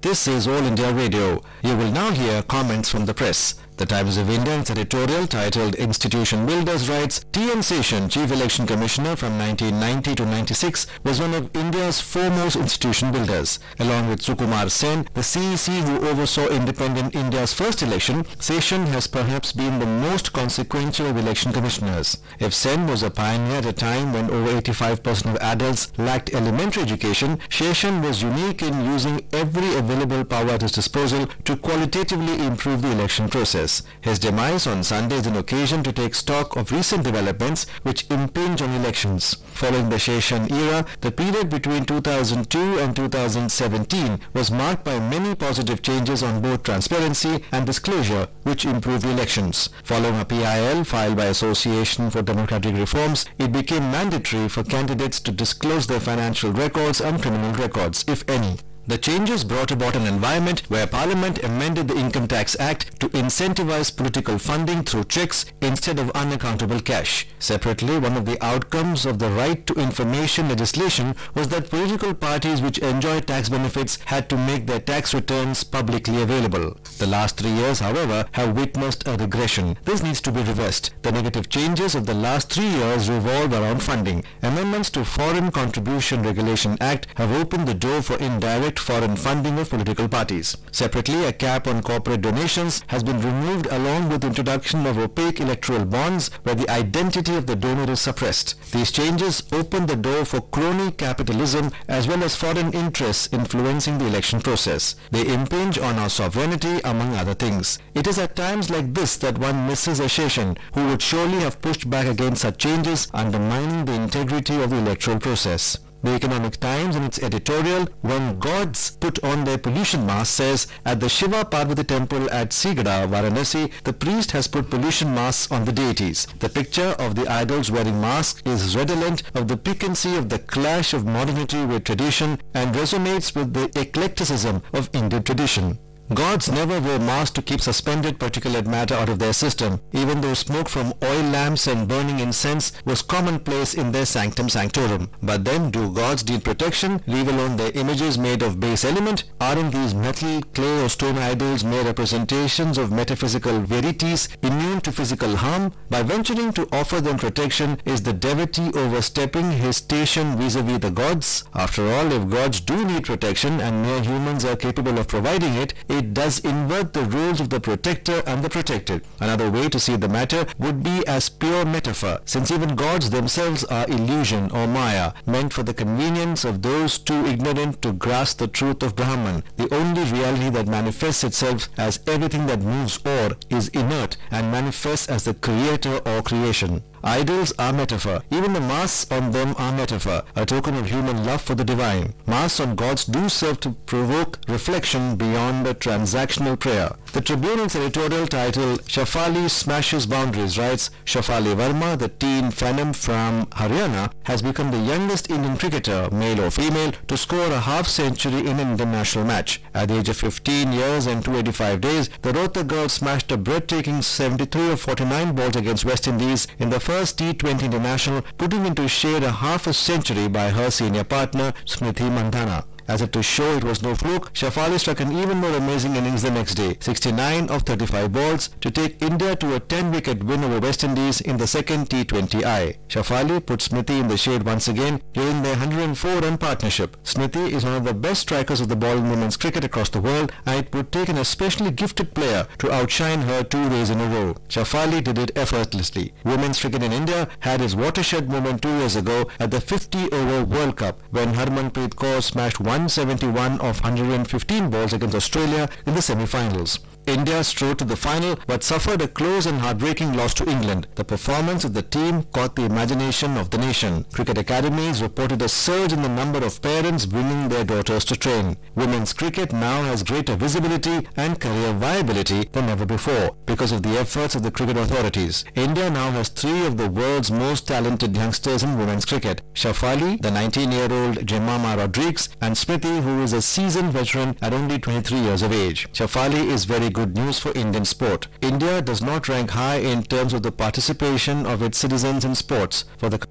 This is All India Radio. You will now hear comments from the press. The Times of India, in its editorial titled Institution Builders, writes, T.N. Seshan, Chief Election Commissioner from 1990 to 96, was one of India's foremost institution builders. Along with Sukumar Sen, the CEC who oversaw independent India's first election, Seshan has perhaps been the most consequential of election commissioners. If Sen was a pioneer at a time when over 85% of adults lacked elementary education, Seshan was unique in using every available power at his disposal to qualitatively improve the election process. His demise on Sunday is an occasion to take stock of recent developments which impinge on elections. Following the Seshan era, the period between 2002 and 2017 was marked by many positive changes on both transparency and disclosure which improved elections. Following a PIL filed by Association for Democratic Reforms, it became mandatory for candidates to disclose their financial records and criminal records, if any. The changes brought about an environment where Parliament amended the Income Tax Act to incentivize political funding through checks instead of unaccountable cash. Separately, one of the outcomes of the right to information legislation was that political parties which enjoy tax benefits had to make their tax returns publicly available. The last 3 years, however, have witnessed a regression. This needs to be reversed. The negative changes of the last 3 years revolve around funding. Amendments to Foreign Contribution Regulation Act have opened the door for indirect foreign funding of political parties. Separately, a cap on corporate donations has been removed along with the introduction of opaque electoral bonds where the identity of the donor is suppressed. These changes open the door for crony capitalism as well as foreign interests influencing the election process. They impinge on our sovereignty, among other things. It is at times like this that one misses a Seshan who would surely have pushed back against such changes, undermining the integrity of the electoral process. The Economic Times, in its editorial, When Gods Put on Their Pollution Masks, says, at the Shiva Parvati temple at Sigada, Varanasi, the priest has put pollution masks on the deities. The picture of the idols wearing masks is redolent of the piquancy of the clash of modernity with tradition and resonates with the eclecticism of Indian tradition. Gods never wore masks to keep suspended particulate matter out of their system, even though smoke from oil lamps and burning incense was commonplace in their sanctum sanctorum. But then, do gods need protection, leave alone their images made of base element? Aren't these metal, clay or stone idols mere representations of metaphysical verities immune to physical harm? By venturing to offer them protection, is the devotee overstepping his station vis-a-vis the gods? After all, if gods do need protection and mere humans are capable of providing it, it does invert the roles of the protector and the protected. Another way to see the matter would be as pure metaphor, since even gods themselves are illusion or maya, meant for the convenience of those too ignorant to grasp the truth of Brahman, the only reality that manifests itself as everything that moves or is inert and manifests as the creator or creation. Idols are metaphor. Even the masks on them are metaphor, a token of human love for the divine. Masks on gods do serve to provoke reflection beyond the transactional prayer. The Tribune's editorial titled Shafali Smashes Boundaries writes, Shafali Verma, the teen phenom from Haryana, has become the youngest Indian cricketer, male or female, to score a half-century in an international match. At the age of 15 years and 285 days, the Rohtak girl smashed a breathtaking 73 of 49 balls against West Indies in the first T20 international, putting into shade a half a century by her senior partner Smriti Mandhana. As if to show it was no fluke, Shafali struck an even more amazing innings the next day, 69 of 35 balls, to take India to a 10-wicket win over West Indies in the second T20I. Shafali put Smriti in the shade once again during their 104-run partnership. Smriti is one of the best strikers of the ball in women's cricket across the world, and it would take an especially gifted player to outshine her 2 days in a row. Shafali did it effortlessly. Women's cricket in India had its watershed moment 2 years ago at the 50-over World Cup, when Harmanpreet Kaur smashed 171 of 115 balls against Australia in the semi-finals. India strode to the final but suffered a close and heartbreaking loss to England. The performance of the team caught the imagination of the nation. Cricket academies reported a surge in the number of parents bringing their daughters to train. Women's cricket now has greater visibility and career viability than ever before because of the efforts of the cricket authorities. India now has 3 of the world's most talented youngsters in women's cricket. Shafali, the 19-year-old Jemima Rodrigues, and Smriti, who is a seasoned veteran at only 23 years of age. Shafali is very good news for Indian sport. India does not rank high in terms of the participation of its citizens in sports. For the